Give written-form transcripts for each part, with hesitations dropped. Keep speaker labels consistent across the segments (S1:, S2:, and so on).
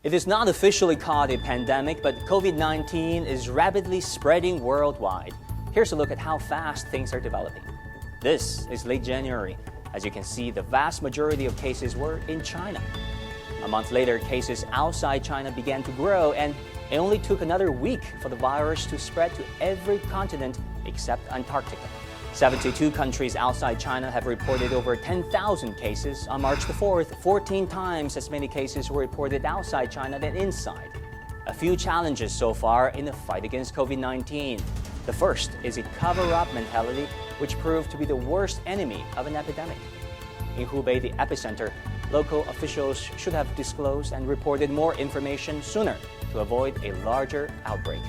S1: It is not officially called a pandemic, but COVID-19 is rapidly spreading worldwide. Here's a look at how fast things are developing. This is late January. As you can see, the vast majority of cases were in China. A month later, cases outside China began to grow, and it only took another week for the virus to spread to every continent except Antarctica. 72 countries outside China have reported over 10,000 cases. On March the 4th, 14 times as many cases were reported outside China than inside. A few challenges so far in the fight against COVID-19. The first is a cover-up mentality, which proved to be the worst enemy of an epidemic. In Hubei, the epicenter, local officials should have disclosed and reported more information sooner to avoid a larger outbreak.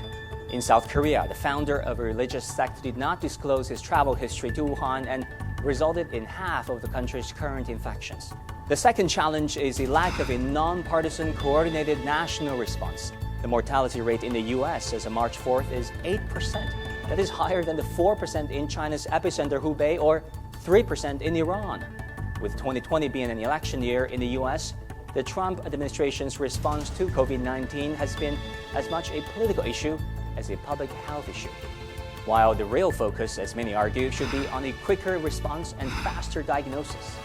S1: In South Korea, the founder of a religious sect did not disclose his travel history to Wuhan and resulted in half of the country's current infections. The second challenge is a lack of a nonpartisan coordinated national response. The mortality rate in the U.S. as of March 4th is 8%. That is higher than the 4% in China's epicenter Hubei or 3% in Iran. With 2020 being an election year in the U.S., the Trump administration's response to COVID-19 has been as much a political issue as a public health issue. While the real focus, as many argue, should be on a quicker response and faster diagnosis.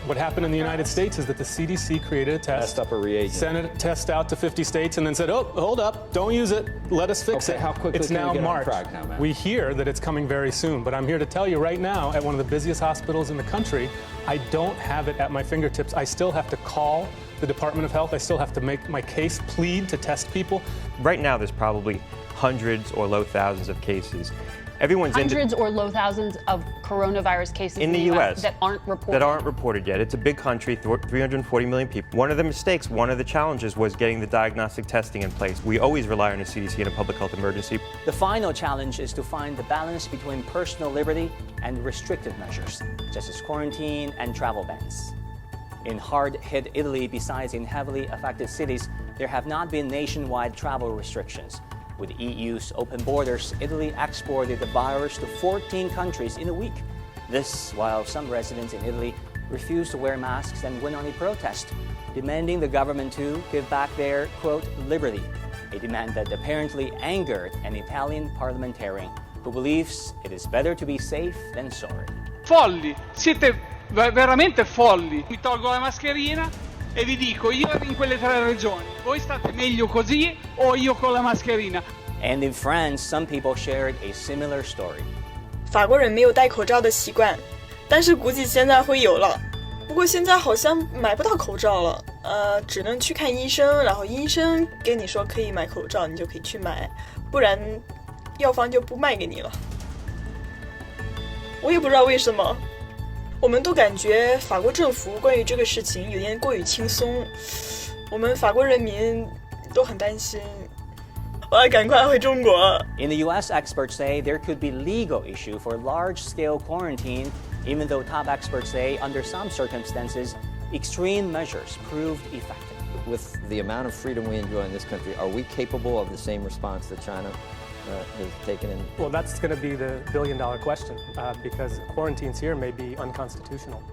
S2: What happened in the United States is that the CDC created a test,
S3: up a reagent,
S2: sent a test out to 50 states, and then said, "Oh, hold up, don't use it. Let us fix it."
S3: How quickly
S2: it's
S3: can
S2: now
S3: we get
S2: March.
S3: on track now, Matt?
S2: We hear that it's coming very soon, but I'm here to tell you right now, at one of the busiest hospitals in the country, I don't have it at my fingertips. I still have to call the Department of Health. I still have to make my case, plead to test people.
S4: Right now, there's probably hundreds or low thousands of cases.
S5: Hundreds or low thousands of coronavirus cases
S4: in the U.S.
S5: that aren't reported.
S4: Yet. It's a big country, 340 million people. One of the mistakes, one of the challenges was getting the diagnostic testing in place. We always rely on the CDC in a public health emergency.
S1: The final challenge is to find the balance between personal liberty and restrictive measures, such as quarantine and travel bans. In hard-hit Italy, besides in heavily affected cities, there have not been nationwide travel restrictions. With EU's open borders, Italy exported the virus to 14 countries in a week. This while some residents in Italy refused to wear masks and went on a protest, demanding the government to give back their, quote, liberty, a demand that apparently angered an Italian parliamentarian who believes it is better to be safe than sorry.
S6: Folli, siete veramente folli. Mi tolgo la mascherina e vi dico, io in quelle 3 regioni, voi state meglio così o io con la mascherina?
S1: And in France, some people shared a similar story.
S7: 法国人没有戴口罩的习惯，但是估计现在会有了。不过现在好像买不到口罩了，只能去看医生，然后医生跟你说可以买口罩，你就可以去买，不然药房就不卖给你了。我也不知道为什么。我们都感觉法国政府关于这个事情有点过于轻松，我们法国人民都很担心。我要赶快回中国。
S1: In the U.S., experts say there could be legal issue for large-scale quarantine, even though top experts say under some circumstances, extreme measures proved effective.
S3: With the amount of freedom we enjoy in this country, are we capable of the same response that China has taken in?
S2: Well, that's going to be the billion-dollar question, because quarantines here may be unconstitutional.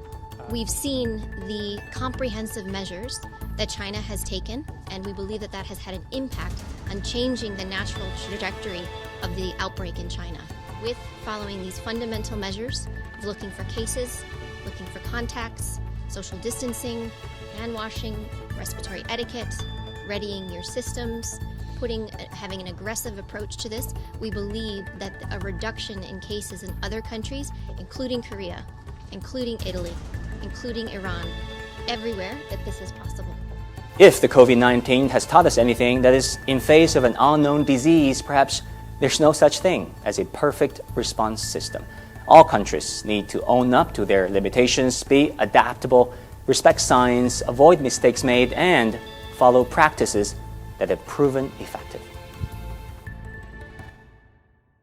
S8: We've seen the comprehensive measures that China has taken, and we believe that that has had an impact on changing the natural trajectory of the outbreak in China. With following these fundamental measures of looking for cases, looking for contacts, social distancing, hand washing, respiratory etiquette, readying your systems, having an aggressive approach to this, we believe that a reduction in cases in other countries, including Korea, including Italy, including Iran, everywhere, that this is possible.
S1: If the COVID-19 has taught us anything, that is, in face of an unknown disease, perhaps there's no such thing as a perfect response system. All countries need to own up to their limitations, be adaptable, respect science, avoid mistakes made, and follow practices that have proven effective.